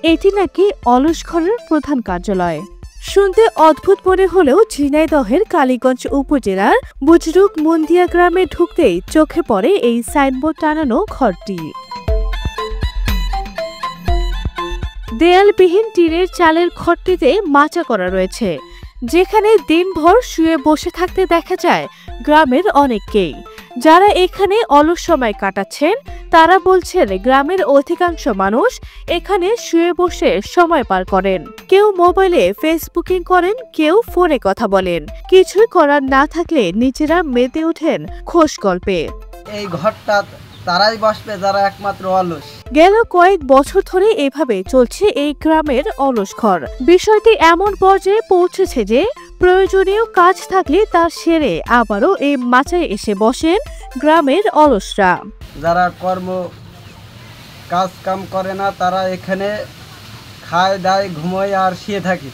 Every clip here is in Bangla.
এটি নাকি অলস ঘরের প্রধান কার্যালয়। শুনতে অদ্ভুত মনে হলেও ঝিনাইদহের কালীগঞ্জ উপজেলার বুজরুক মন্দিয়া গ্রামে ঢুকতেই চোখে পড়ে এই সাইনবোর্ড টানানো ঘরটি। দেয়ালবিহীন টিনের চালের ঘরটিতে মাচা করা রয়েছে, যেখানে দিনভর শুয়ে বসে থাকতে দেখা যায় গ্রামের অনেককেই। যারা এখানে অলস সময় কাটাচ্ছেন তারা বলছেন গ্রামের অধিকাংশ মানুষ এখানে শুয়ে বসে সময় পার করেন। কেউ মোবাইলে ফেসবুকিং করেন, কেউ ফোনে কথা বলেন। কিছুই করার না থাকলে নিজেরা মেতে ওঠেন খোশ গল্পে। এই ঘরটা তারাই বসবে যারা একমাত্র অলস। গেল কয়েক বছর ধরে এভাবে চলছে এই গ্রামের অলস ঘর। বিষয়টি এমন পর্যায়ে পৌঁছেছে যে প্রয়োজনীয় কাজ থাকলে তা সেরে আবারও এই মাচায় এসে বসেন গ্রামের অলসরা। যারা কাজ কাম করে না তারা এখানে খায় দায় ঘুমোয় আর শুয়ে থাকে।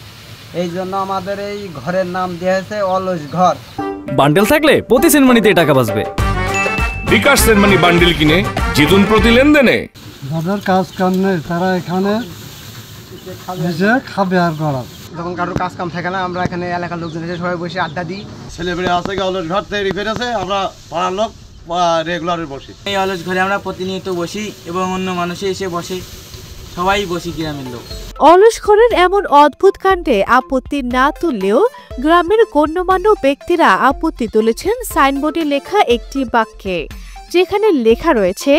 এই জন্য আমাদের এই ঘরের নাম দিয়েছে অলস ঘর। বান্ডেল থাকলে প্রতি সেনমানিতে টাকা বাঁচবে। বিকাশ সেনমানি বান্ডেল কিনে জিতুন প্রতি লেনদেনে। যাদের কাজ কাম নেই তারা এখানে এসে খাবে আর গড়াবে। যখন কারোর কাজ কাম থাকে না আমরা এখানে এলাকার লোকজন এসে সবাই বসে আড্ডা দিই। ছেলেমেয়ে আছে অলস ঘর তৈরি করেছে, আমরা পাড়ার লোক রেগুলার বসি। এই অলস ঘরে আমরা প্রতিনিয়ত বসি এবং অন্য মানুষে এসে বসে, সবাই বসি গ্রামের লোক। অলস ঘরের এমন অদ্ভুত কাণ্ডে আপত্তি না তুললেও গ্রামের গণ্যমান্য ব্যক্তিরা আপত্তি তুলেছেন সাইনবোর্ডে লেখা একটি বাক্যে, যেখানে লেখা রয়েছে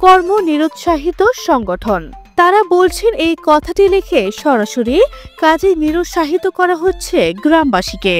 কর্ম নিরুৎসাহিত সংগঠন। তারা বলছেন এই কথাটি লিখে সরাসরি কাজে নিরুৎসাহিত করা হচ্ছে গ্রামবাসীকে।